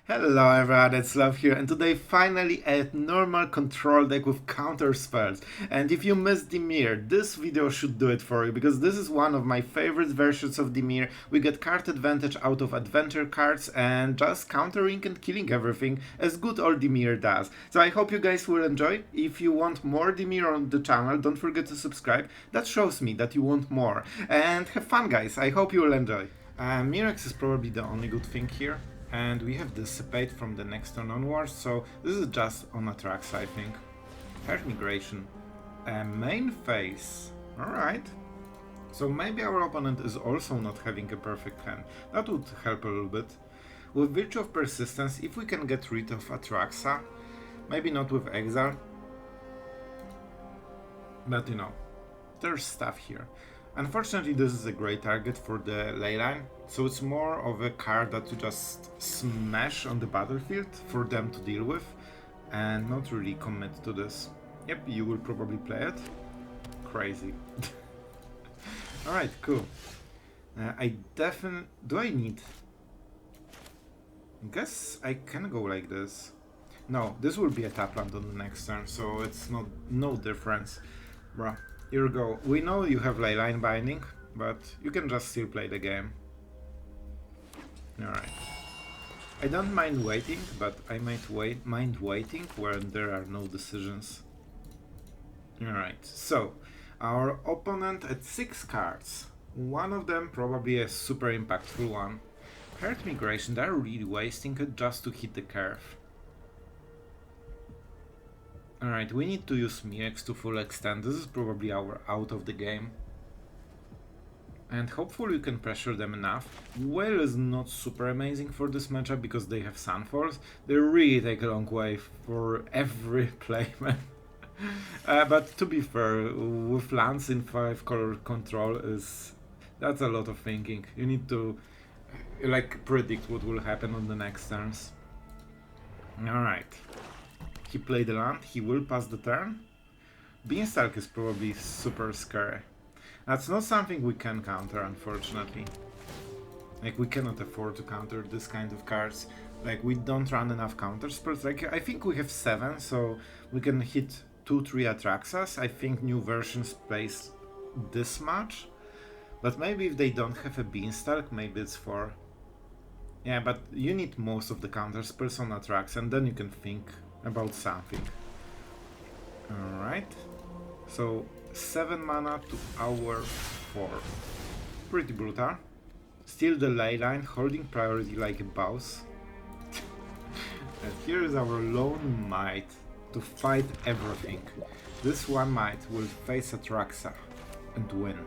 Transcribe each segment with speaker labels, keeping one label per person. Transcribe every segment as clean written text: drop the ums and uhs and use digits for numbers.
Speaker 1: Hello everyone, it's Sloth here, and today finally a normal control deck with counter spells. And if you missed Dimir, this video should do it for you, because this is one of my favorite versions of Dimir. We get card advantage out of adventure cards and just countering and killing everything as good old Dimir does. So I hope you guys will enjoy. If you want more Dimir on the channel, don't forget to subscribe. That shows me that you want more. And have fun guys, I hope you will enjoy. Mirex is probably the only good thing here. And we have Dissipate from the next turn onwards, so this is just on Atraxa, I think. Heart Migration. Main phase. Alright. So maybe our opponent is also not having a perfect hand. That would help a little bit. With Virtue of Persistence, if we can get rid of Atraxa, maybe not with Exile, but you know, there's stuff here. Unfortunately, this is a great target for the leyline, so it's more of a card that you just smash on the battlefield for them to deal with, and not really commit to this. Yep, you will probably play it. Crazy. Alright, cool. I definitely... do I need... I guess I can go like this. No, this will be a tap land on the next turn, so it's no difference. Bruh. Here we go. We know you have Leyline Binding, but you can just still play the game. Alright. I don't mind waiting, but I might mind waiting when there are no decisions. Alright, so our opponent had 6 cards. One of them probably a super impactful one. Heart Migration, they're really wasting it just to hit the curve. Alright, we need to use Mirex to full extent. This is probably our out of the game. And hopefully we can pressure them enough. Whale is not super amazing for this matchup because they have Sunfalls. They really take a long way for every playman. But to be fair, with lands in 5-color control that's a lot of thinking. You need to like predict what will happen on the next turns. Alright. He played the land, he will pass the turn. Beanstalk is probably super scary. That's not something we can counter, unfortunately. Like, we cannot afford to counter this kind of cards. Like, we don't run enough counter spells. Like, I think we have 7, so we can hit 2-3 Atraxas. I think new versions plays this much. But maybe if they don't have a Beanstalk, maybe it's 4. Yeah, but you need most of the counter spells on Atrax, and then you can think about something. Alright, so 7 mana to our 4. Pretty brutal. Still the leyline, holding priority like a boss. And here is our lone might to fight everything. This one might will face Atraxa and win.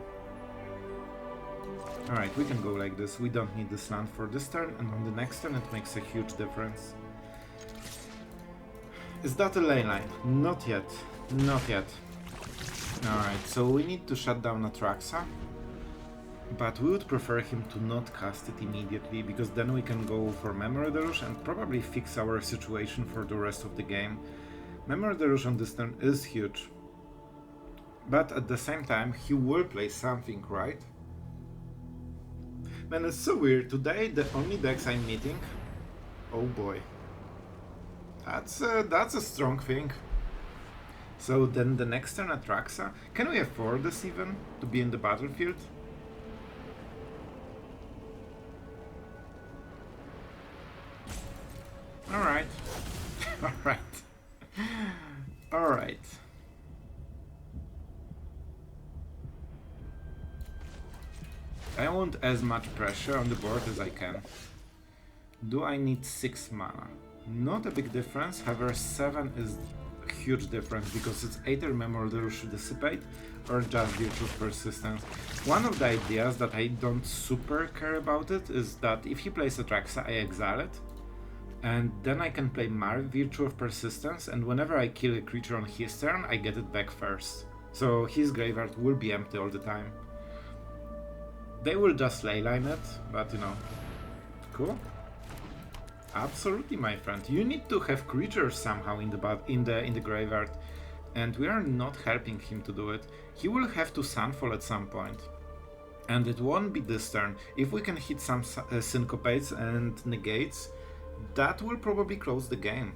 Speaker 1: Alright, we can go like this. We don't need this land for this turn, and on the next turn it makes a huge difference. Is that a leyline? Not yet. Not yet. Alright, so we need to shut down Atraxa. But we would prefer him to not cast it immediately, because then we can go for Memory Deluge and probably fix our situation for the rest of the game. Memory Deluge on this turn is huge. But at the same time, he will play something, right? Man, it's so weird. Today, the only decks I'm meeting... oh boy. That's a strong thing. So then the next turn Atraxa. Can we afford this even to be in the battlefield? Alright. Alright. Alright. I want as much pressure on the board as I can. Do I need 6 mana? Not a big difference, however 7 is a huge difference because it's either Memory Deluge to Dissipate or just Virtue of Persistence. One of the ideas that I don't super care about it is that if he plays Atraxa, I exile it, and then I can play Virtue of Persistence, and whenever I kill a creature on his turn, I get it back first. So his graveyard will be empty all the time. They will just leyline it, but you know, cool. Absolutely, my friend. You need to have creatures somehow in the graveyard, and we are not helping him to do it. He will have to Sunfall at some point, and it won't be this turn. If we can hit some Syncopates and Negates, that will probably close the game.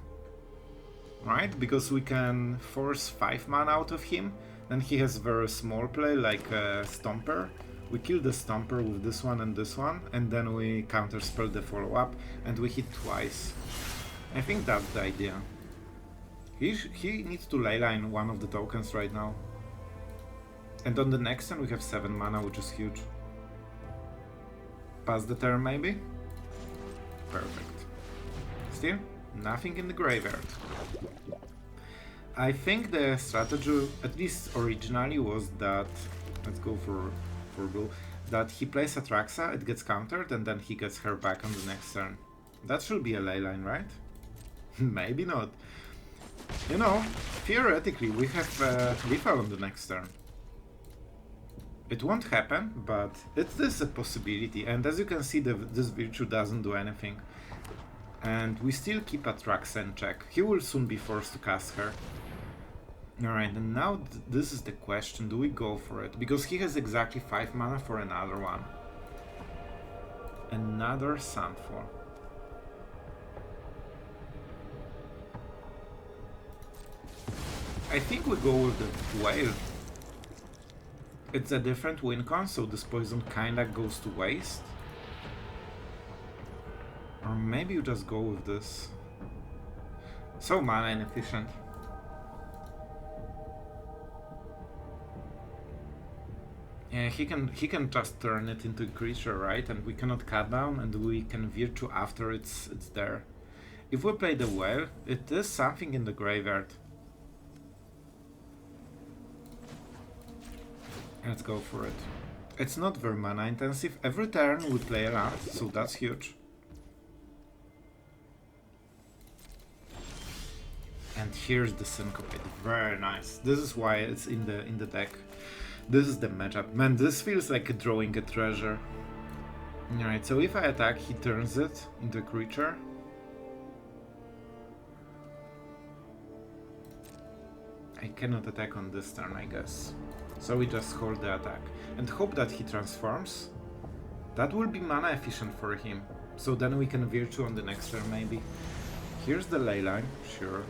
Speaker 1: Right? Because we can force 5 mana out of him, then he has very small play like a Stomper. We kill the Stomper with this one, and then we counterspell the follow-up, and we hit twice. I think that's the idea. He needs to leyline one of the tokens right now. And on the next turn we have 7 mana, which is huge. Pass the turn maybe? Perfect. Still, nothing in the graveyard. I think the strategy, at least originally, was that... Let's go for blue. That he plays Atraxa, it gets countered, and then he gets her back on the next turn. That should be a leyline, right? Maybe not. You know, theoretically, we have lethal on the next turn. It won't happen, but it is a possibility, and as you can see, this Virtue doesn't do anything. And we still keep Atraxa in check. He will soon be forced to cast her. Alright, and now this is the question, do we go for it? Because he has exactly 5 mana for another one. Another Sunfall. I think we go with the Whale. It's a different win con, so this poison kinda goes to waste. Or maybe you just go with this. So mana inefficient. Yeah, he can just turn it into a creature, right? And we cannot cut down, and we can Virtue after it's there. If we play the Whale, it is something in the graveyard. Let's go for it. It's not very mana intensive. Every turn we play a land, so that's huge. And here's the Syncopate. Very nice. This is why it's in the deck. This is the matchup. Man, this feels like drawing a treasure. Alright, so if I attack, he turns it into a creature. I cannot attack on this turn, I guess. So we just hold the attack and hope that he transforms. That will be mana efficient for him. So then we can Virtue on the next turn maybe. Here's the leyline, sure.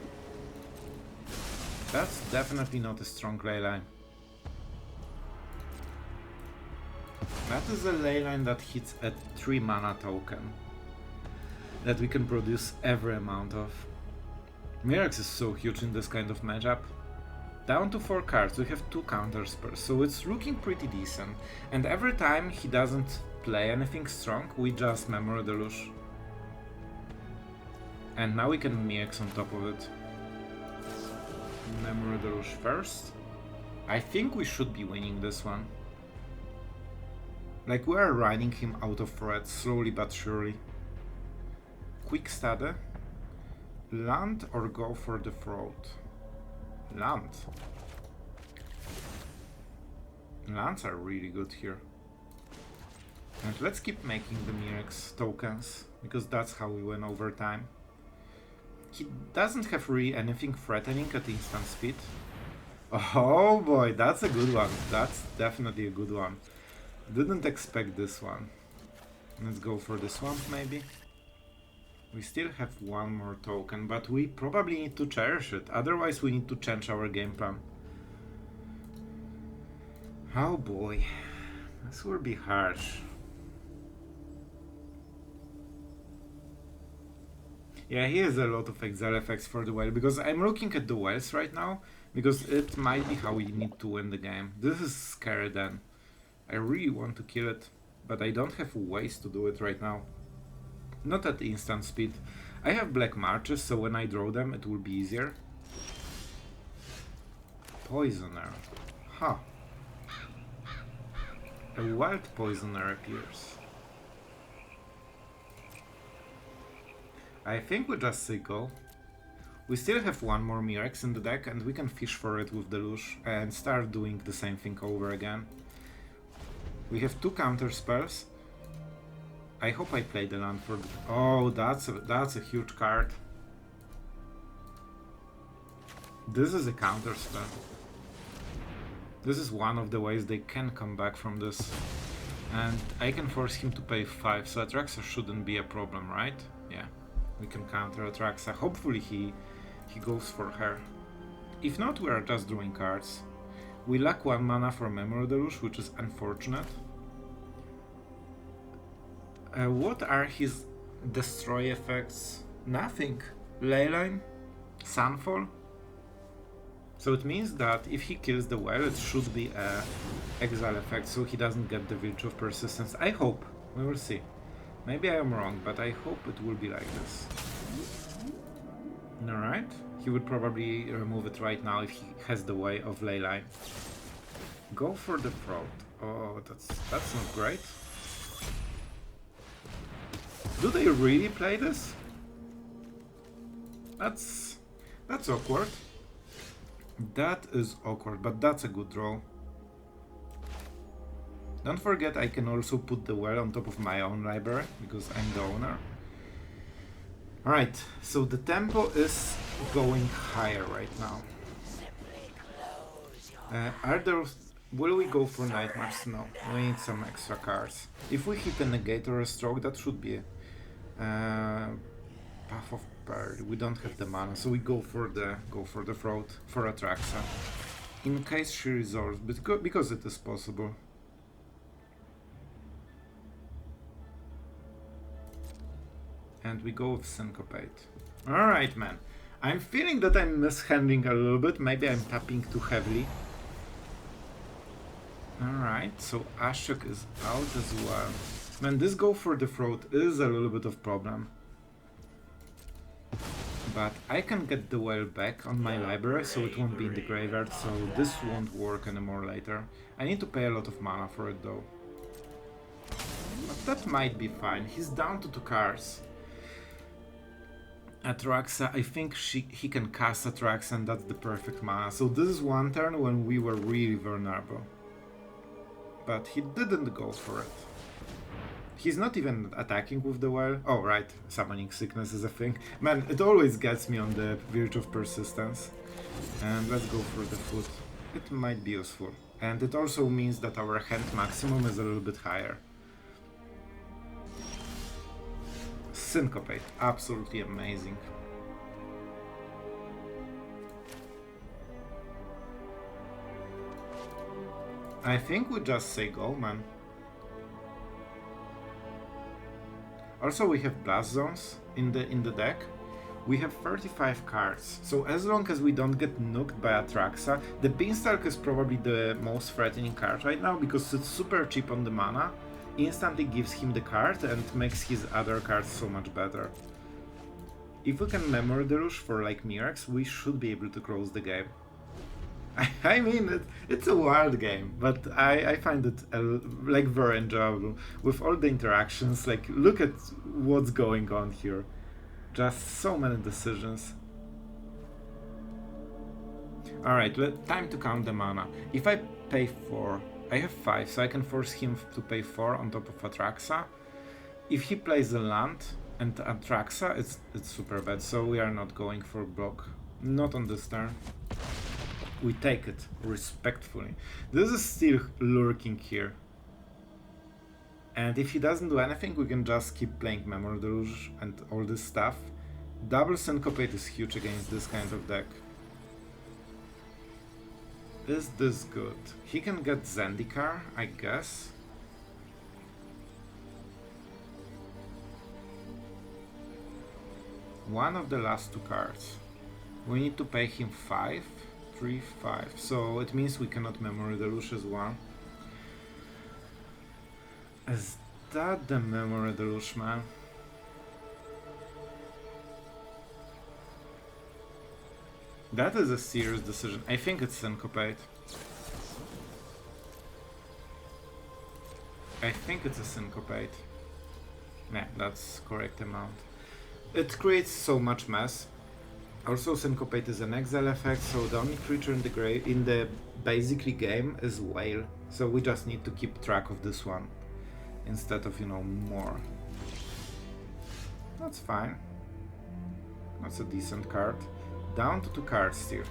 Speaker 1: That's definitely not a strong leyline. That is a leyline that hits a 3 mana token that we can produce every amount of. Mirrex is so huge in this kind of matchup. Down to 4 cards, we have 2 counterspells, so it's looking pretty decent. And every time he doesn't play anything strong, we just Memory Deluge. And now we can Mirrex on top of it. Memory Deluge first. I think we should be winning this one. Like, we are riding him out of threat, slowly but surely. Quick study. Land or go for the throat? Land. Lands are really good here. And let's keep making the Mirrex tokens, because that's how we win over time. He doesn't have really anything threatening at instant speed. Oh boy, that's a good one. That's definitely a good one. Didn't expect this one. Let's go for the swamp maybe. We still have one more token, but we probably need to cherish it, otherwise we need to change our game plan. Oh boy, this will be harsh. Yeah, he has a lot of exile effects for the Whale, because I'm looking at the Whales right now, because it might be how we need to win the game. This is scary then. I really want to kill it, but I don't have ways to do it right now. Not at instant speed. I have black marches, so when I draw them it will be easier. Poisoner. Huh. A wild poisoner appears. I think we just say go. We still have one more Mirrex in the deck and we can fish for it with Deluge and start doing the same thing over again. We have 2 counterspells. I hope I play the land for... Oh, that's a huge card. This is a counterspell. This is one of the ways they can come back from this. And I can force him to pay 5, so Atraxa shouldn't be a problem, right? Yeah. we can counter Atraxa. Hopefully he goes for her. If not, we are just drawing cards. We lack 1 mana for Memory Deluge, which is unfortunate. What are his destroy effects? Nothing. Leyline? Sunfall? So it means that if he kills the whale, it should be a exile effect, so he doesn't get the Virtue of Persistence. I hope. We will see. Maybe I am wrong, but I hope it will be like this. Alright. He would probably remove it right now if he has the way of Leyline. Go for the Throat. Oh, that's not great. Do they really play this? That's awkward. That is awkward, but that's a good draw. Don't forget I can also put the well on top of my own library, because I'm the owner. Alright, so the tempo is going higher right now. Will we go for Nightmares? No, we need some extra cards. If we hit a Negate or a Stroke, that should be Path of Pearl. We don't have the mana, so we go for the Throat for Atraxa. In case she resolves, because it is possible. And we go with Syncopate. Alright, man. I'm feeling that I'm mishandling a little bit. Maybe I'm tapping too heavily. Alright, so Ashiok is out as well. Man, this go for the Throat is a little bit of problem. But I can get the whale back on my library, so it won't be in the graveyard, so this won't work anymore later. I need to pay a lot of mana for it though. But that might be fine. He's down to 2 cards. Atraxa, I think he can cast Atraxa and that's the perfect mana. So this is one turn when we were really vulnerable. But he didn't go for it. He's not even attacking with the well. Oh right, Summoning Sickness is a thing. Man, it always gets me on the Virtue of Persistence. And let's go for the foot. It might be useful. And it also means that our hand maximum is a little bit higher. Syncopate, absolutely amazing. I think we just say go, man. Also, we have Blast Zones in the deck. We have 35 cards, so as long as we don't get nuked by Atraxa, the Beanstalk is probably the most threatening card right now because it's super cheap on the mana. Instantly gives him the card and makes his other cards so much better. If we can Memory Deluge for like Mirax, we should be able to close the game. I mean, it's a wild game, but I find it like very enjoyable. With all the interactions, like look at what's going on here. Just so many decisions. Alright, time to count the mana. If I pay 4, I have 5, so I can force him to pay 4 on top of Atraxa. If he plays a land and Atraxa, it's super bad, so we are not going for block. Not on this turn. We take it respectfully. This is still lurking here. And if he doesn't do anything, we can just keep playing Memory Deluge and all this stuff. Double Syncopate is huge against this kind of deck. Is this good? He can get Zendikar, I guess. One of the last 2 cards. We need to pay him 5. 3, 5. So it means we cannot Memory Deluge as well. Is that the Memory Deluge, man? That is a serious decision. I think it's Syncopate. I think it's a Syncopate. Yeah, that's correct amount. It creates so much mess. Also, Syncopate is an exile effect, so the only creature in the basically game is Whale. So we just need to keep track of this one instead of, you know, more. That's fine. That's a decent card. Down to 2 cards still.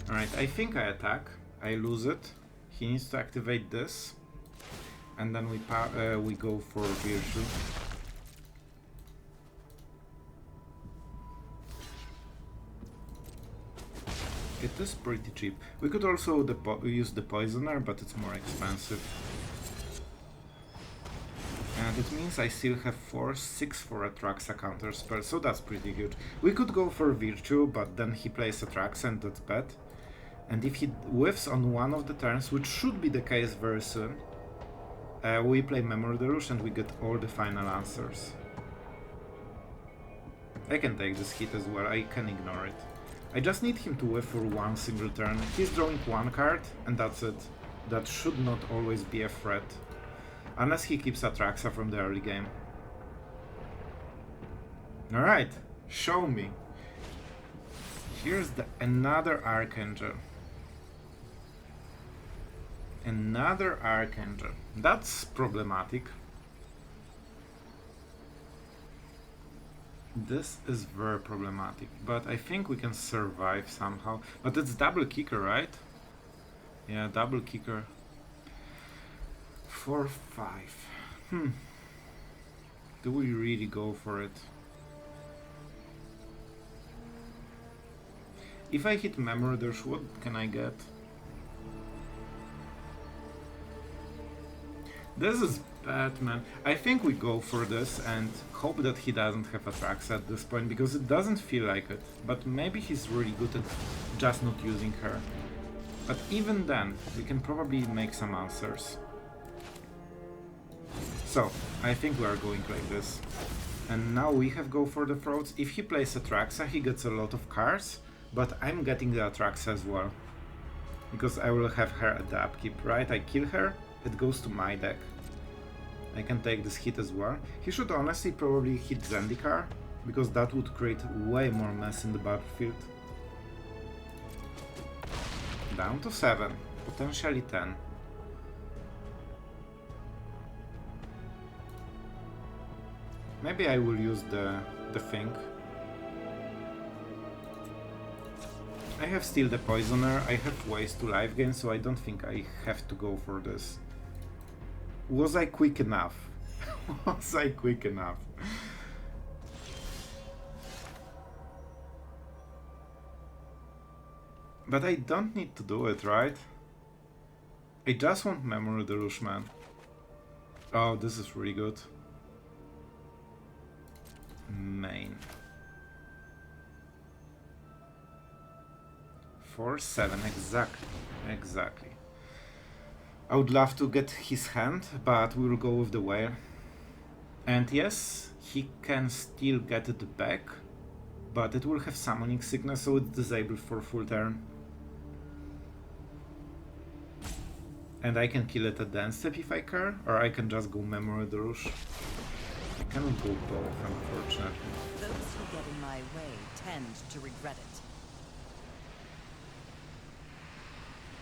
Speaker 1: Alright, I think I attack. I lose it. He needs to activate this. And then we go for Virtue. It is pretty cheap. We could also use the Poisoner, but it's more expensive. And it means I still have 6 for Atraxa counterspell, so that's pretty good. We could go for Virtue, but then he plays Atraxa and that's bad. And if he whiffs on one of the turns, which should be the case very soon, we play Memory Deluge and we get all the final answers. I can take this hit as well, I can ignore it. I just need him to whiff for one single turn. He's drawing one card, and that's it. That should not always be a threat. Unless he keeps Atraxa from the early game. Alright, show me. Here's another Archangel. Another Archangel. That's problematic. This is very problematic, but I think we can survive somehow. But it's double kicker, right? Yeah, double kicker. 4-5. Do we really go for it? If I hit Memory Deluge, what can I get? This is bad, man. I think we go for this and hope that he doesn't have Atraxa at this point, because it doesn't feel like it. But maybe he's really good at just not using her. But even then, we can probably make some answers. So, I think we are going like this. And now we have go for the frauds. If he plays Atraxa, he gets a lot of cards, but I'm getting the Atraxa as well. Because I will have her at the upkeep, right? I kill her, it goes to my deck. I can take this hit as well. He should honestly probably hit Zendikar, because that would create way more mess in the battlefield. Down to 7, potentially 10. Maybe I will use the thing. I have still the Poisoner, I have ways to life gain, so I don't think I have to go for this. Was I quick enough? Was I quick enough? But I don't need to do it, right? I just want Memory Deluge, man. Oh, this is really good. Main. 4-7, exactly. I would love to get his hand, but we will go with the Whale. And yes, he can still get it back, but it will have Summoning Sickness, so it's disabled for full turn. And I can kill it at the end step if I care, or I can just go Memory Deluge. I cannot go both, unfortunately.
Speaker 2: Those who get in my way tend to regret it.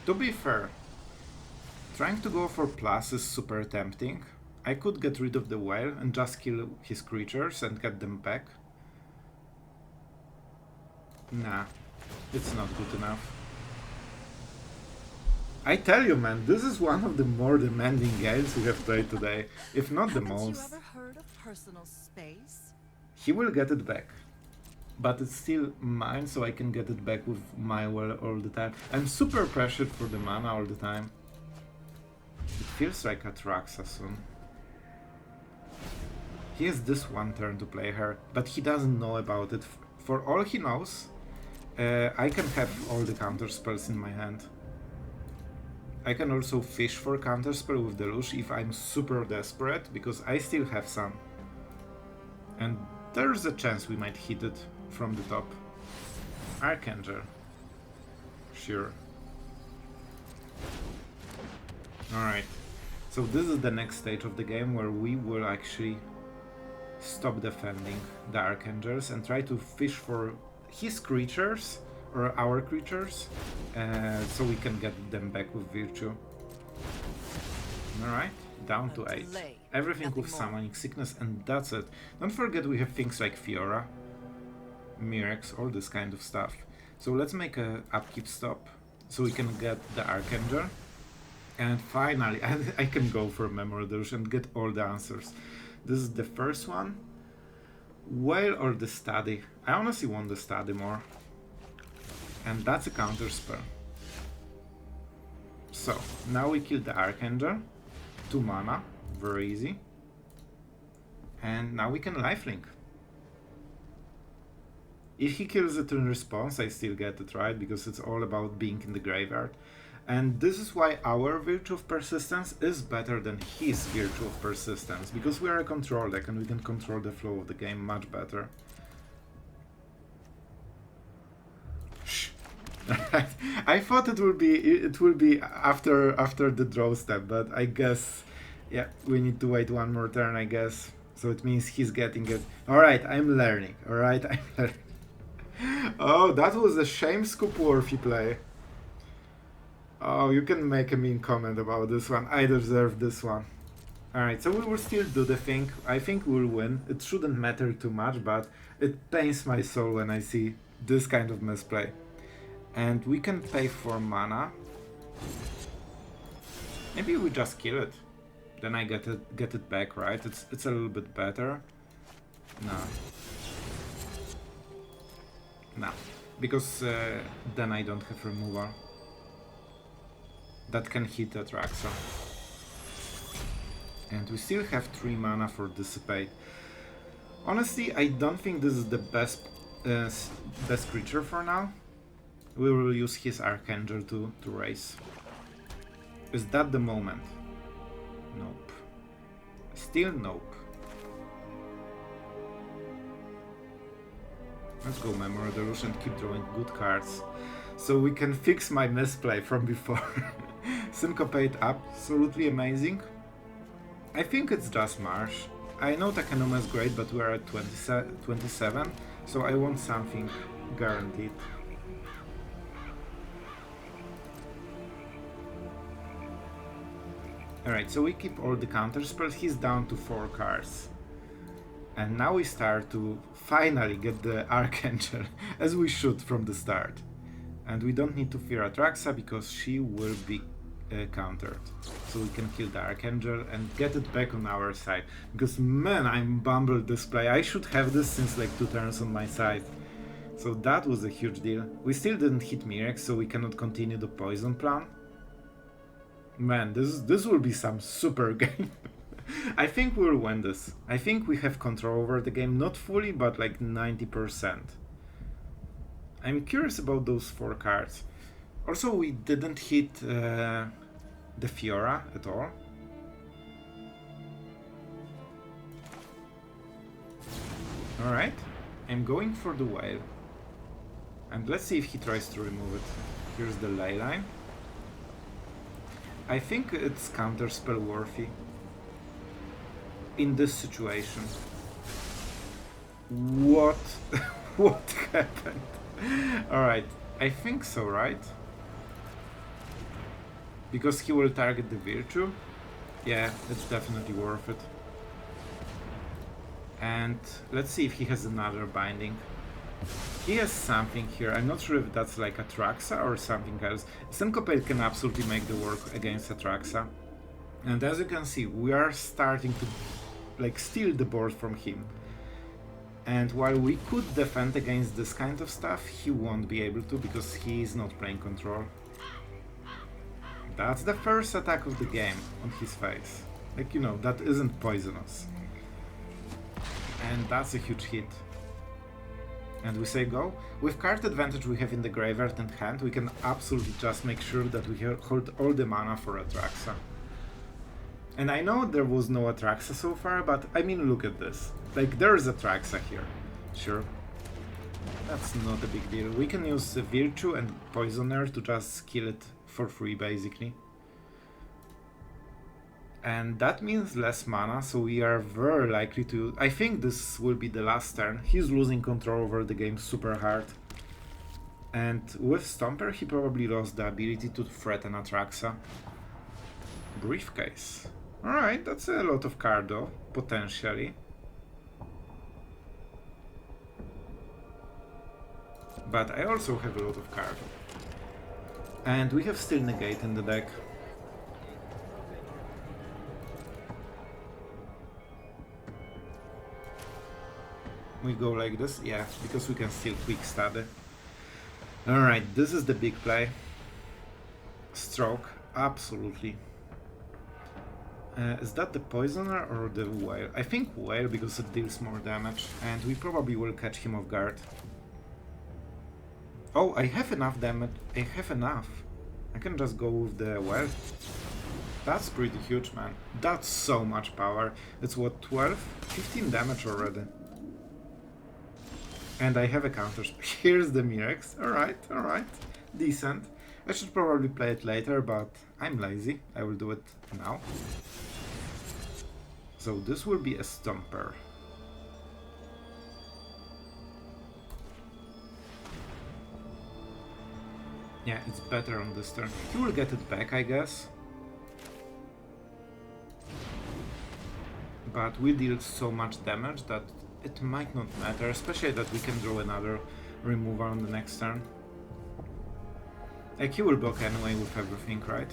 Speaker 1: To be fair, trying to go for plus is super tempting. I could get rid of the Whale and just kill his creatures and get them back. Nah, it's not good enough. I tell you, man, this is one of the more demanding games we have played today, if not the most.
Speaker 2: Haven't you ever heard of personal space?
Speaker 1: He will get it back, but it's still mine, so I can get it back with my Whale all the time. I'm super pressured for the mana all the time. It feels like Atraxa soon. He has this one turn to play her, but he doesn't know about it. For all he knows, I can have all the counterspells in my hand. I can also fish for counterspell with Deluge if I'm super desperate, because I still have some. And there's a chance we might hit it from the top. Archangel. Sure. Alright. So this is the next stage of the game where we will actually stop defending the Archangels and try to fish for his creatures or our creatures, so we can get them back with Virtue. Alright, down to 8. Everything with Summoning Sickness, and that's it. Don't forget we have things like Fiora, Mirex, all this kind of stuff. So let's make a upkeep stop. so we can get the Archangel. And finally, I can go for Memory Deluge and get all the answers. This is the first one. Whale or the Study? I honestly want the Study more. And that's a counterspell. So, now we kill the Archangel. 2 mana, very easy. And now we can lifelink. If he kills it in response, I still get it, right? Because it's all about being in the graveyard. And this is why our Virtue of Persistence is better than his Virtue of Persistence. Because we are a control deck and we can control the flow of the game much better. Shh. I thought it will be after the draw step, but I guess, yeah, we need to wait one more turn, I guess. So it means he's getting it. Alright, I'm learning. Alright, I'm learning. Oh, that was a shame scoop worthy play. Oh, you can make a mean comment about this one. I deserve this one. Alright, so we will still do the thing. I think we'll win. It shouldn't matter too much, but it pains my soul when I see this kind of misplay. And we can pay for mana. Maybe we just kill it. Then I get it back, right? It's a little bit better. No. No. Because then I don't have removal. That can hit Atraxa. And we still have 3 mana for Dissipate. Honestly, I don't think this is the best creature for now. We will use his Archangel to raise. Is that the moment? Nope. Still nope. Let's go Memory Deluge and keep drawing good cards. So we can fix my misplay from before. Syncopate, absolutely amazing. I think it's just Marsh. I know Takenuma is great, but we are at 27, so I want something guaranteed. Alright, so we keep all the counterspells. He's down to 4 cards. And now we start to finally get the Archangel, as we should from the start. And we don't need to fear Atraxa because she will be countered. So we can kill the Archangel and get it back on our side. Because man, I'm bumbled this play. I should have this since like 2 turns on my side. So that was a huge deal. We still didn't hit Mirex, so we cannot continue the poison plan. Man, this will be some super game. I think we'll win this. I think we have control over the game, not fully, but like 90%. I'm curious about those 4 cards. Also, we didn't hit the Fiora at all. Alright, I'm going for the Whale. And let's see if he tries to remove it. Here's the Leyline. I think it's counterspell worthy in this situation. What? What happened? Alright, I think so, right? Because he will target the Virtue. Yeah, it's definitely worth it. And let's see if he has another binding. He has something here. I'm not sure if that's like Atraxa or something else. Syncopate can absolutely make the work against Atraxa. And as you can see, we are starting to like steal the board from him. And while we could defend against this kind of stuff, he won't be able to because he is not playing control. That's the first attack of the game on his face. Like, you know, that isn't poisonous. And that's a huge hit. And we say go. With card advantage we have in the graveyard and hand, we can absolutely just make sure that we hold all the mana for Atraxa. And I know there was no Atraxa so far, but I mean, look at this. Like, there is Atraxa here. Sure. That's not a big deal. We can use Virtue and Poisoner to just kill it for free, basically. And that means less mana, so we are very likely to... I think this will be the last turn. He's losing control over the game super hard. And with Stomper, he probably lost the ability to threaten Atraxa. Briefcase. Alright, that's a lot of card though, potentially. But I also have a lot of card. And we have still Negate in the deck. We go like this? Yeah, because we can still quick study. Alright, this is the big play. Stroke, absolutely. Is that the Poisoner or the Whale? I think Whale, because it deals more damage, and we probably will catch him off guard. Oh, I have enough damage. I have enough. I can just go with the Whale. That's pretty huge, man. That's so much power. It's what, 12? 15 damage already. And I have a counter. Here's the Mirex. Alright, alright. Decent. I should probably play it later, but I'm lazy. I will do it now. So this will be a Stomper. Yeah, it's better on this turn. He will get it back, I guess. But we deal so much damage that it might not matter, especially that we can draw another removal on the next turn. Like, he will block anyway with everything, right?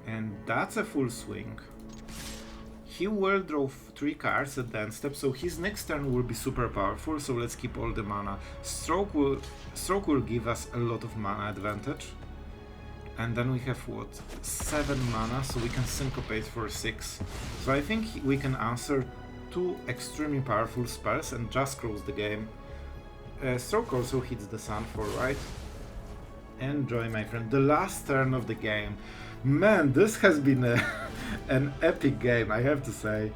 Speaker 1: And that's a full swing. He will draw 3 cards at the end step, so his next turn will be super powerful, so let's keep all the mana. Stroke will give us a lot of mana advantage. And then we have, what, 7 mana, so we can Syncopate for 6. So I think we can answer 2 extremely powerful spells and just close the game. Stroke also hits the Sunfall, right? Enjoy, my friend. The last turn of the game. Man, this has been an epic game, I have to say.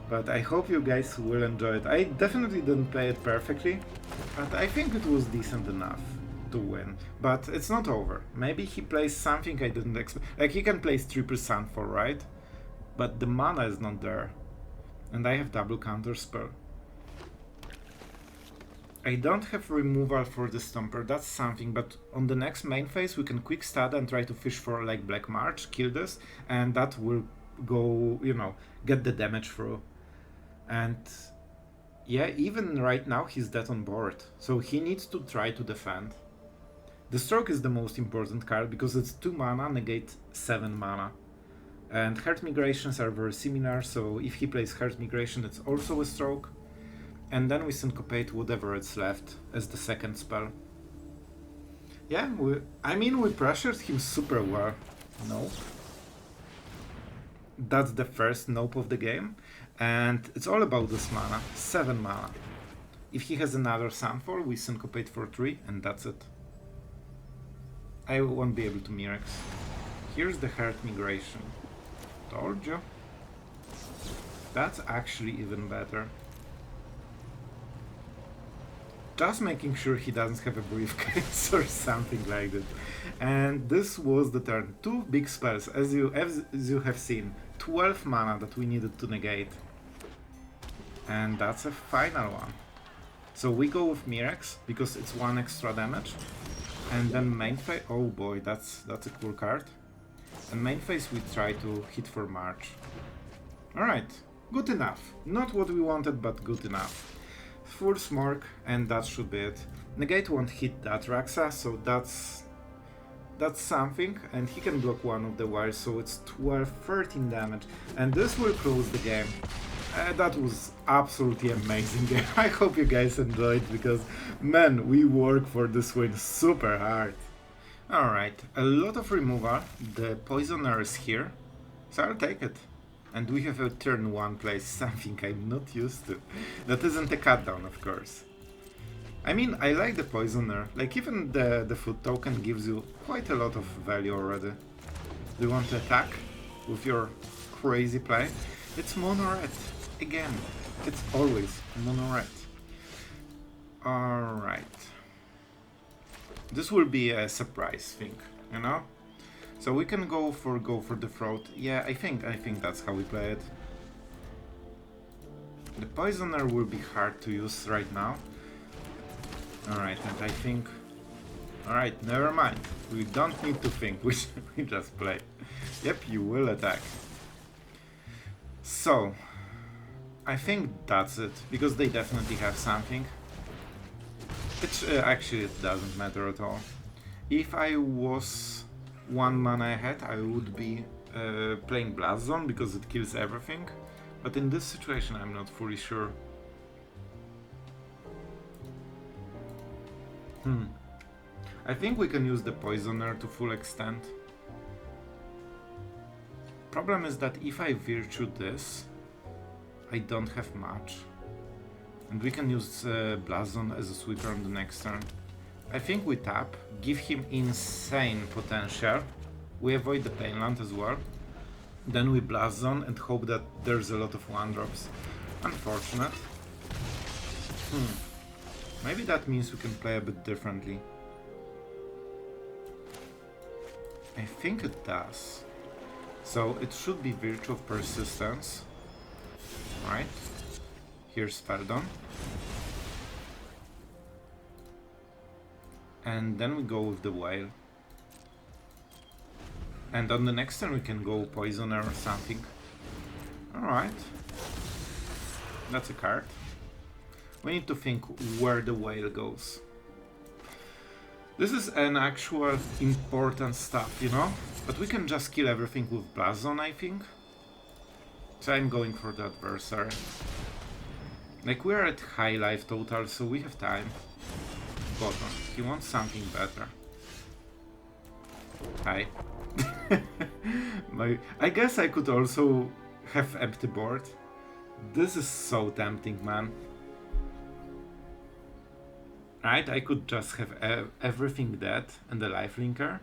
Speaker 1: But I hope you guys will enjoy it. I definitely didn't play it perfectly, but I think it was decent enough to win. But it's not over. Maybe he plays something I didn't expect. Like, he can play triple Sunfall, right? But the mana is not there. And I have double Counterspell. I don't have removal for the Stomper, that's something, but on the next main phase we can quick stud and try to fish for like Black March, kill this, and that will go, you know, get the damage through. And yeah, even right now he's dead on board, so he needs to try to defend. The Stroke is the most important card because it's 2 mana, negate 7 mana. And Heart Migrations are very similar, so if he plays Heart Migration it's also a Stroke. And then we Syncopate whatever it's left as the second spell. Yeah, we pressured him super well. Nope. That's the first nope of the game. And it's all about this mana. 7 mana. If he has another Sunfall, we Syncopate for 3 and that's it. I won't be able to Mirex. Here's the Heart Migration. Told you. That's actually even better. Just making sure he doesn't have a briefcase or something like that. And this was the turn. 2 big spells, as you have seen. 12 mana that we needed to negate. And that's a final one. So we go with Mirex, because it's 1 extra damage. And then main phase, oh boy, that's a cool card. And main phase we try to hit for March. Alright, good enough. Not what we wanted, but good enough. Full Smork, and that should be it. Negate won't hit that Raxa, so that's something, and he can block one of the wires, so it's 12, 13 damage, and this will close the game. That was absolutely amazing. I hope you guys enjoyed, because man, we work for this win super hard. Alright, a lot of removal, the Poisoner is here, so I'll take it. And we have a turn 1 place, something I'm not used to. That isn't a cut down, of course. I mean, I like the Poisoner. Like, even the food token gives you quite a lot of value already. Do you want to attack with your crazy play? It's mono red. Again, it's always mono red. Alright. This will be a surprise thing, you know? So we can go for the throat. Yeah, I think that's how we play it. The Poisoner will be hard to use right now. Alright, and I think... Alright, never mind. We don't need to think, we just play. Yep, you will attack. So, I think that's it, because they definitely have something. Actually, it doesn't matter at all. If I was 1 mana ahead, I would be playing Blast Zone because it kills everything. But in this situation, I'm not fully sure. I think we can use the Poisoner to full extent. Problem is that if I Virtue this, I don't have much. And we can use Blast Zone as a sweeper on the next turn. I think we tap, give him insane potential. We avoid the Painland as well. Then we Blast Zone and hope that there's a lot of 1-drops. Unfortunate. Maybe that means we can play a bit differently. I think it does. So it should be Virtue of Persistence. Right. Here's Spell. And then we go with the Whale. And on the next turn we can go Poisoner or something. Alright. That's a card. We need to think where the Whale goes. This is an actual important stuff, you know? But we can just kill everything with Blast Zone, I think. So I'm going for the Adversary. Like, we're at high life total, so we have time. Bottom. He wants something better. Hi. I guess I could also have empty board. This is so tempting, man. Right, I could just have everything dead and the lifelinker.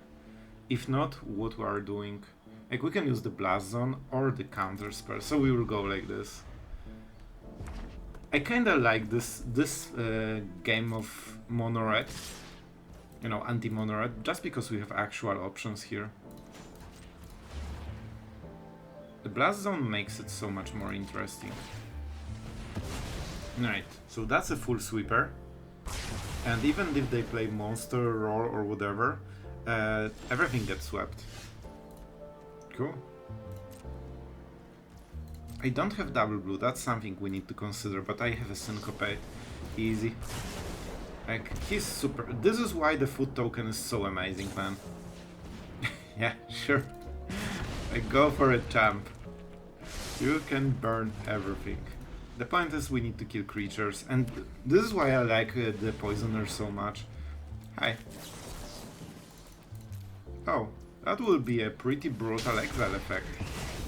Speaker 1: If not, what we are doing? Like, we can use the Blast Zone or the Counterspell, so we will go like this. I kinda like this game of mono red, you know, anti-mono red, just because we have actual options here. The Blast Zone makes it so much more interesting. Right, so that's a full sweeper. And even if they play Monster, Roar or whatever, everything gets swept. Cool. I don't have double blue, that's something we need to consider, but I have a Syncopate. Easy. Like, he's super... This is why the food token is so amazing, man. Yeah, sure. Like, go for a champ. You can burn everything. The point is we need to kill creatures, and this is why I like the Poisoner so much. Hi. Oh, that will be a pretty brutal exile effect.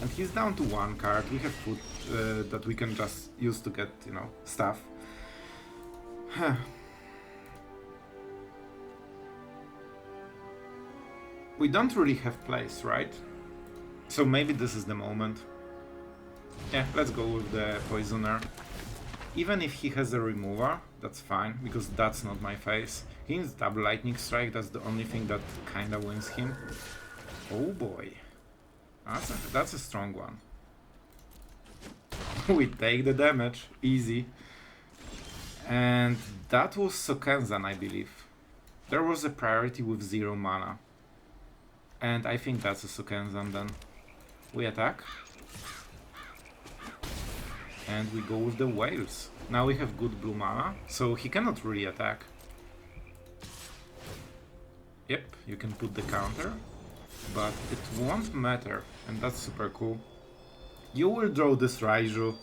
Speaker 1: And he's down to 1 card. We have food that we can just use to get, you know, stuff. We don't really have place, right? So maybe this is the moment. Yeah, let's go with the Poisoner. Even if he has a remover, that's fine, because that's not my face. He needs double Lightning Strike, that's the only thing that kinda wins him. Oh boy. That's a strong one. We take the damage, easy. And that was Sokenzan, I believe. There was a priority with 0 mana. And I think that's a Sokenzan then. We attack. And we go with the Whales. Now we have good blue mana, so he cannot really attack. Yep, you can put the counter. But it won't matter, and that's super cool. You will draw this Raiju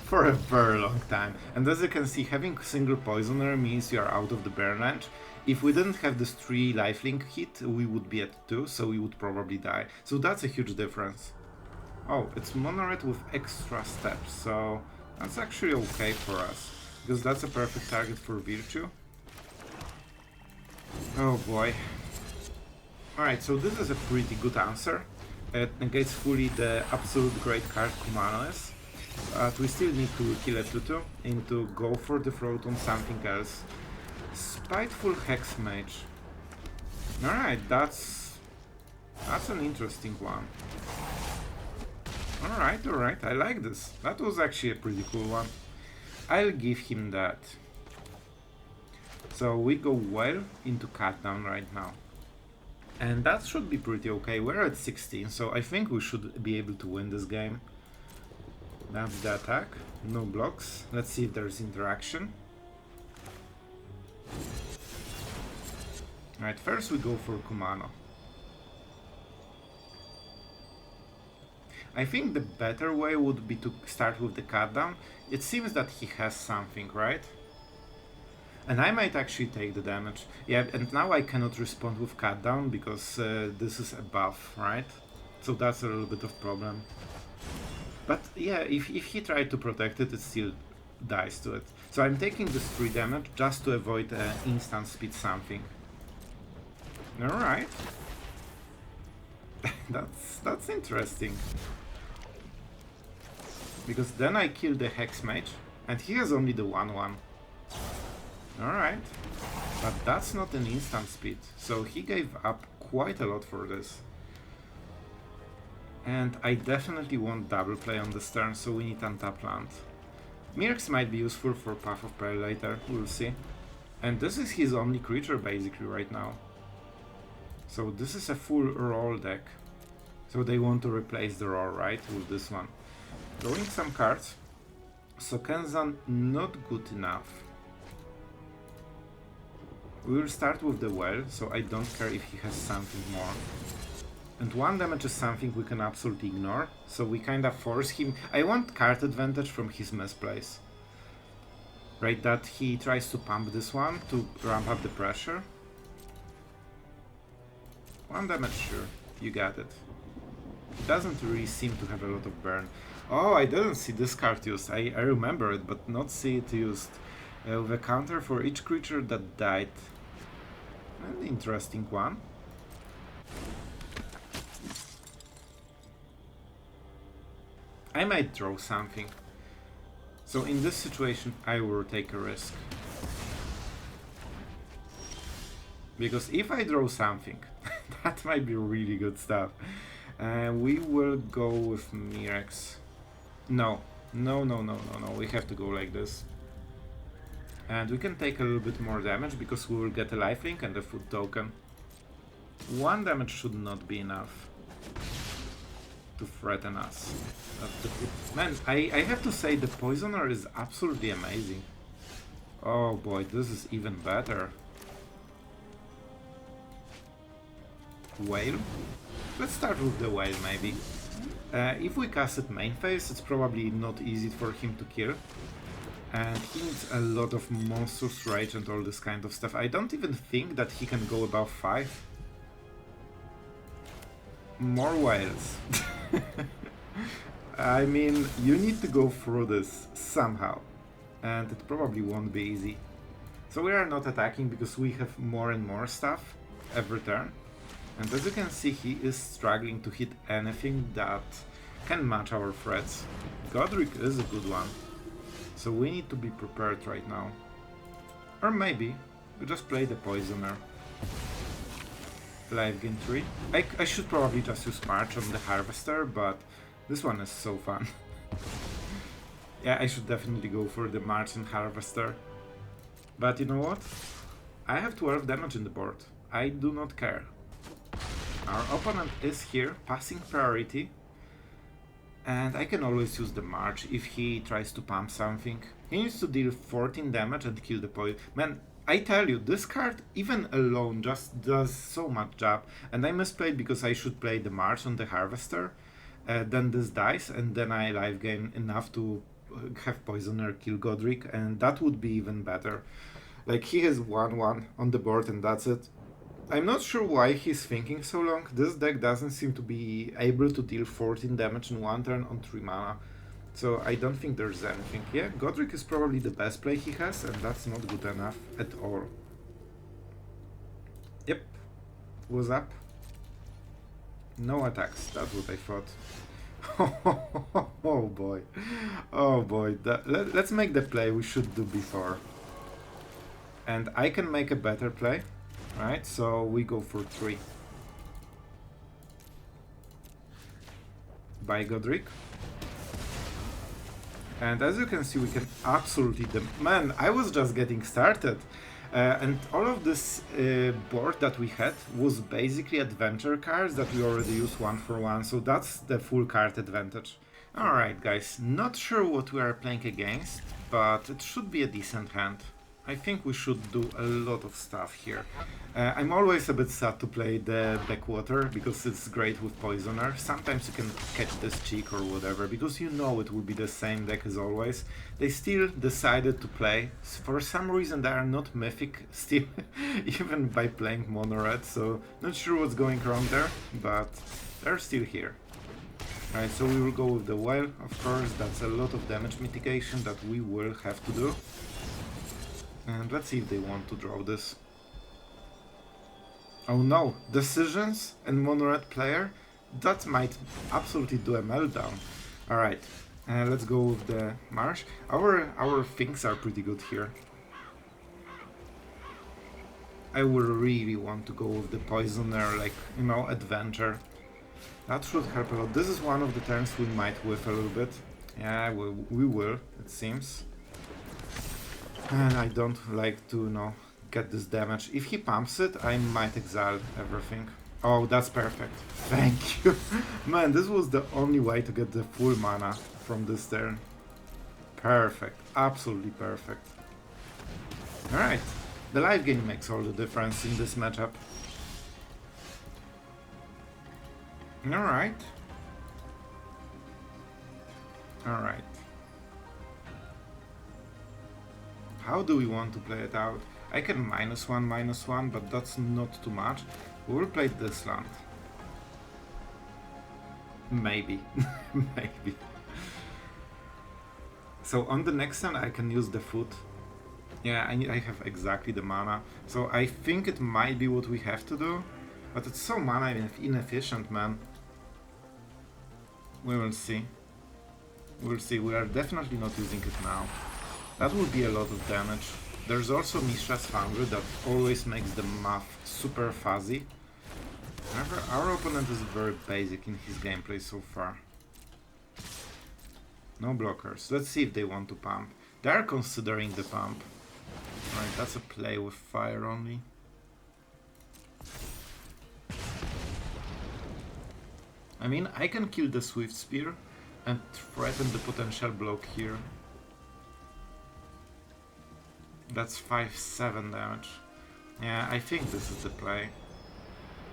Speaker 1: for a very long time, and as you can see, having single Poisoner means you are out of the burn range. If we didn't have this 3 lifelink hit, we would be at 2, so we would probably die. So that's a huge difference. Oh, it's mono red with extra steps, so that's actually okay for us, because that's a perfect target for Virtue. Oh boy. Alright, so this is a pretty good answer. It negates fully the absolute great card Kumano is. But we still need to kill a tutu and to go for the throat on something else. Spiteful Hex Mage. Alright, that's an interesting one. Alright, I like this. That was actually a pretty cool one. I'll give him that. So we go well into cut down right now. And that should be pretty okay. We're at 16, so I think we should be able to win this game. That's the attack. No blocks. Let's see if there's interaction. Alright, first we go for Kumano. I think the better way would be to start with the cut down. It seems that he has something, right? And I might actually take the damage. Yeah, and now I cannot respond with cut down because this is a buff, right? So that's a little bit of problem. But yeah, if he tried to protect it, it still dies to it. So I'm taking this 3 damage just to avoid instant speed something. Alright. that's interesting. Because then I kill the Hex Mage, and he has only the 1/1. Alright. But that's not an instant speed, so he gave up quite a lot for this. And I definitely want double play on this turn, so we need untap land. Mirks might be useful for Path of Prayer later, we'll see. And this is his only creature basically right now. So this is a full roll deck. So they want to replace the roll, right, with this one. Drawing some cards. So Kenzan, not good enough. We will start with the Whale, so I don't care if he has something more. And 1 damage is something we can absolutely ignore, so we kinda force him. I want card advantage from his misplays. Right, that he tries to pump this one to ramp up the pressure. 1 damage, sure, you got it. It doesn't really seem to have a lot of burn. Oh, I didn't see this card used. I remember it, but not see it used. With a counter for each creature that died. An interesting one. I might draw something. So in this situation, I will take a risk. Because if I draw something, that might be really good stuff. We will go with Mirex. No, we have to go like this. And we can take a little bit more damage because we will get a lifelink and a food token. 1 damage should not be enough to threaten us. Man, I have to say the Poisoner is absolutely amazing. Oh boy, this is even better. Whale? Let's start with the Whale maybe. If we cast it main phase, it's probably not easy for him to kill. And he needs a lot of monstrous rage and all this kind of stuff. I don't even think that he can go above 5. More whales. I mean, you need to go through this somehow. And it probably won't be easy. So we are not attacking because we have more and more stuff every turn. And as you can see, he is struggling to hit anything that can match our threats. Godric is a good one. So we need to be prepared right now. Or maybe we just play the Poisoner. Lifegain 3. I should probably just use March on the Harvester, but this one is so fun. Yeah, I should definitely go for the March and Harvester. But you know what? I have 12 damage in the board. I do not care. Our opponent is here, passing priority. And I can always use the March if he tries to pump something. He needs to deal 14 damage and kill the poison. Man, I tell you, this card, even alone, just does so much job. And I misplayed because I should play the March on the Harvester. Then this dies, and then I life gain enough to have Poisoner kill Godric, and that would be even better. Like, he has 1/1 on the board and that's it. I'm not sure why he's thinking so long. This deck doesn't seem to be able to deal 14 damage in 1 turn on 3 mana. So I don't think there's anything. Yeah, Godric is probably the best play he has, and that's not good enough at all. Yep. What's up? No attacks, that's what I thought. Oh boy. Oh boy. Let's make the play we should do before. And I can make a better play. Right, so we go for 3. By Godric. And as you can see, we can absolutely... Man, I was just getting started. And all of this board that we had was basically adventure cards that we already used 1 for 1. So that's the full card advantage. Alright guys, not sure what we are playing against, but it should be a decent hand. I think we should do a lot of stuff here. I'm always a bit sad to play the Backwater because it's great with Poisoner. Sometimes you can catch this cheek or whatever because you know it will be the same deck as always. They still decided to play. For some reason they are not mythic still, even by playing mono red, so not sure what's going wrong there, but they're still here. Alright, so we will go with the whale, of course. That's a lot of damage mitigation that we will have to do. And let's see if they want to draw this. Oh no, decisions and mono red player? That might absolutely do a meltdown. Alright, let's go with the marsh. Our things are pretty good here. I would really want to go with the poisoner, like, you know, adventure. That should help a lot. This is one of the turns we might whiff a little bit. Yeah, we will, it seems. And I don't like to, you know, get this damage. If he pumps it, I might exile everything. Oh, that's perfect. Thank you. Man, this was the only way to get the full mana from this turn. Perfect. Absolutely perfect. Alright. The life gain makes all the difference in this matchup. Alright. Alright. How do we want to play it out? I can -1/-1, but that's not too much. We will play this land. Maybe. Maybe. So on the next turn I can use the foot. Yeah, I have exactly the mana. So I think it might be what we have to do. But it's so mana inefficient, man. We will see. We'll see. We are definitely not using it now. That would be a lot of damage. There's also Mishra's Foundry that always makes the math super fuzzy. However, our opponent is very basic in his gameplay so far. No blockers. Let's see if they want to pump. They are considering the pump. Right, that's a play with fire only. I mean, I can kill the Swift Spear and threaten the potential block here. That's 5-7 damage. Yeah, I think this is the play.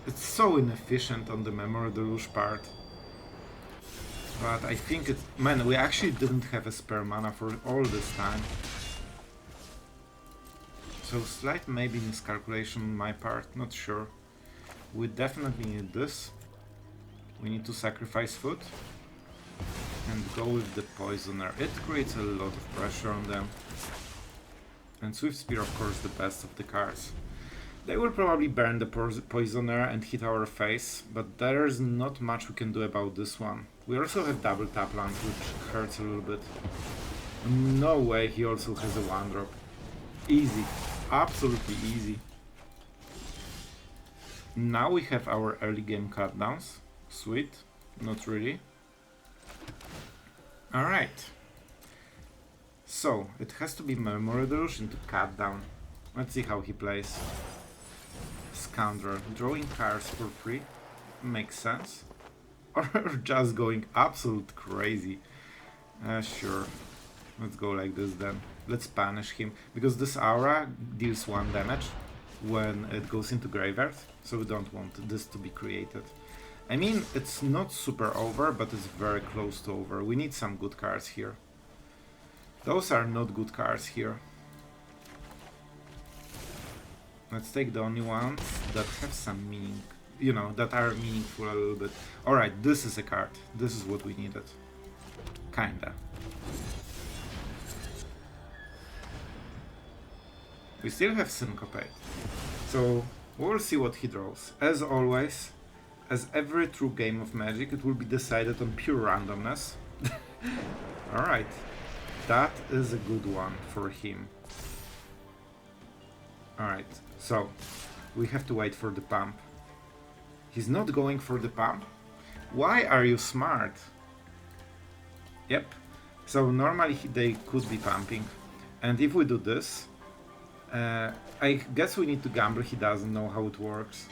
Speaker 1: It's so inefficient on the Memory Deluge part. But I think it's... Man, we actually didn't have a spare mana for all this time. So slight maybe miscalculation on my part, not sure. We definitely need this. We need to sacrifice food. And go with the Poisoner. It creates a lot of pressure on them. And Swift Spear, of course, the best of the cards. They will probably burn the Poisoner and hit our face, but there's not much we can do about this one. We also have double tap land, which hurts a little bit. No way he also has a 1-drop. Easy. Absolutely easy. Now we have our early game cutdowns. Sweet. Not really. Alright. So, it has to be Memory Deluge into cutdown. Let's see how he plays. Scoundrel. Drawing cards for free. Makes sense. Or just going absolute crazy. Sure. Let's go like this then. Let's punish him. Because this aura deals 1 damage when it goes into graveyard. So we don't want this to be created. I mean, it's not super over, but it's very close to over. We need some good cards here. Those are not good cards here. Let's take the only ones that have some meaning. You know, that are meaningful a little bit. Alright, this is a card. This is what we needed. Kinda. We still have Syncopate. So, we'll see what he draws. As always, as every true game of Magic, it will be decided on pure randomness. Alright. That is a good one for him. Alright, so we have to wait for the pump. He's not going for the pump? Why are you smart? Yep. So normally they could be pumping. And if we do this, I guess we need to gamble. He doesn't know how it works.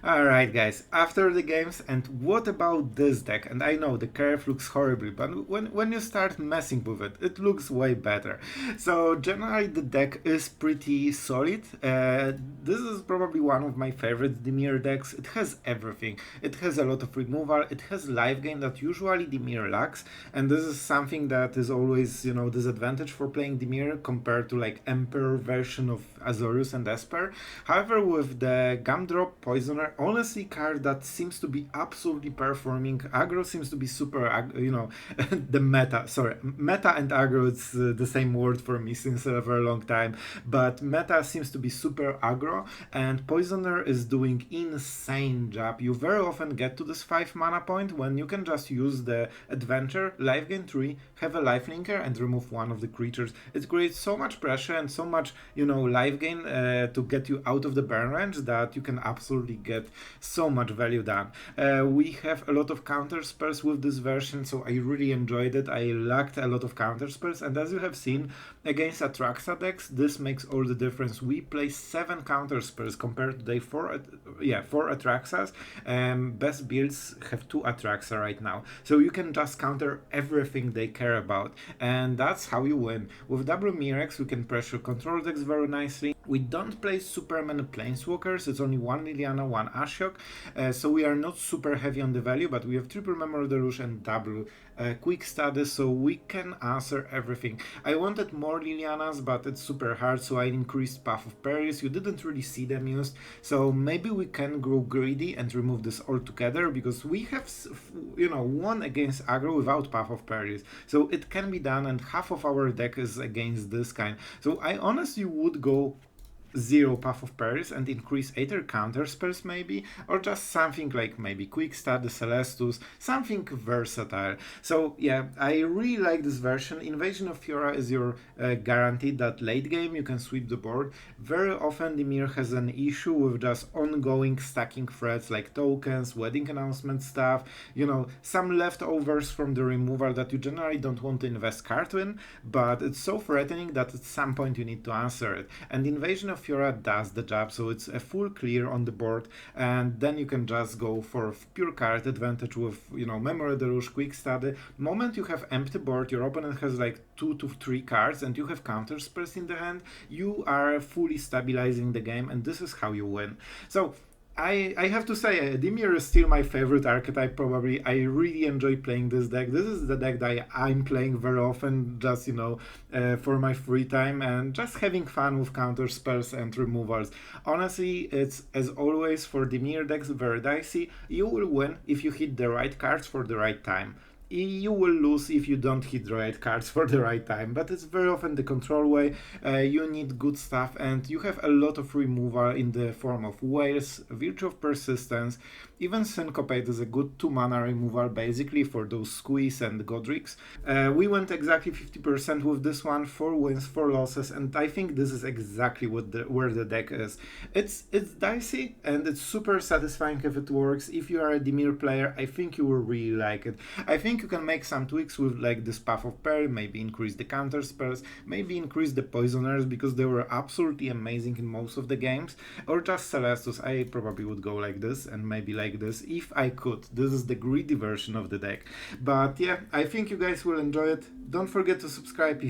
Speaker 1: Alright guys, after the games, and what about this deck? And I know the curve looks horrible, but when you start messing with it, it looks way better. So generally the deck is pretty solid. This is probably one of my favorite Dimir decks. It has everything. It has a lot of removal, it has life gain that usually Dimir lacks, and this is something that is always, you know, disadvantage for playing Dimir compared to like Emperor version of Azorius and Esper. However, with the Gumdrop Poisoner, honestly card that seems to be absolutely performing. Aggro seems to be super, you know, the meta and aggro, it's the same word for me since a very long time, but meta seems to be super aggro, and Poisoner is doing insane job. You very often get to this 5 mana point when you can just use the adventure, life gain 3, have a lifelinker and remove one of the creatures. It creates so much pressure and so much, you know, life gain to get you out of the burn range that you can absolutely get so much value done. We have a lot of counter spells with this version, so I really enjoyed it. I lacked a lot of counter spells, and as you have seen against Atraxa decks, this makes all the difference. We play 7 counter spells compared to the 4 Atraxas. Best builds have 2 Atraxa right now, so you can just counter everything they care about, and that's how you win. With double Mirex, we can pressure control decks very nicely. We don't play super many planeswalkers, it's only 1 Liliana, 1 Ashiok, so we are not super heavy on the value, but we have triple Memory Deluge and double quick studies, so we can answer everything. I wanted more Lilianas, but it's super hard, so I increased Path of Perils. You didn't really see them used, so maybe we can grow greedy and remove this altogether, because we have, you know, won against aggro without Path of Perils, so it can be done, and half of our deck is against this kind. So I honestly would go 0 Path of Perils and increase either counter spells maybe, or just something like maybe Quick Study, Celestus, something versatile. So yeah, I really like this version. Invasion of Fiora is your guaranteed that late game you can sweep the board. Very often Dimir has an issue with just ongoing stacking threats like tokens, wedding announcement stuff, you know, some leftovers from the removal that you generally don't want to invest card in, but it's so threatening that at some point you need to answer it. And Invasion of Fiora does the job, so it's a full clear on the board, and then you can just go for pure card advantage with, you know, Memory Deluge, Quick Study. Moment you have empty board, your opponent has like 2 to 3 cards, and you have counter spells in the hand, you are fully stabilizing the game, and this is how you win. So I have to say, Dimir is still my favorite archetype, probably. I really enjoy playing this deck. This is the deck that I'm playing very often, just, you know, for my free time, and just having fun with counter spells and removals. Honestly, it's, as always, for Dimir decks, very dicey. You will win if you hit the right cards for the right time. You will lose if you don't hit the right cards for the right time, but it's very often the control way. You need good stuff, and you have a lot of removal in the form of Whales, Virtue of Persistence. Even Syncopate is a good 2 mana removal basically for those Squeeze and Godric's. We went exactly 50% with this one, 4 wins, 4 losses, and I think this is exactly what where the deck is. It's dicey and it's super satisfying if it works. If you are a Dimir player, I think you will really like it. I think you can make some tweaks with like this Path of Peril, maybe increase the counter spells, maybe increase the Poisoners because they were absolutely amazing in most of the games, or just Celestus. I probably would go like this and maybe like this if I could. This is the greedy version of the deck. But yeah, I think you guys will enjoy it. Don't forget to subscribe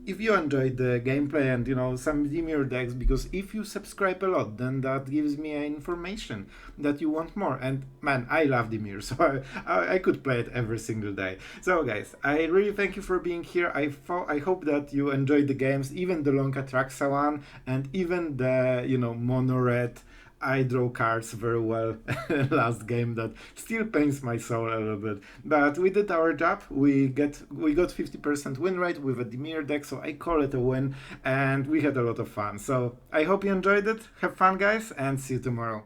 Speaker 1: if you enjoyed the gameplay and, you know, some Dimir decks, because if you subscribe a lot, then that gives me information that you want more. And man, I love Dimir, so I could play it every single day. So guys, I really thank you for being here. I hope that you enjoyed the games, even the long Atraxa one, and even the, you know, mono red. I draw cards very well last game that still pains my soul a little bit. But we did our job. We got 50% win rate with a Dimir deck, so I call it a win, and we had a lot of fun. So I hope you enjoyed it. Have fun, guys, and see you tomorrow.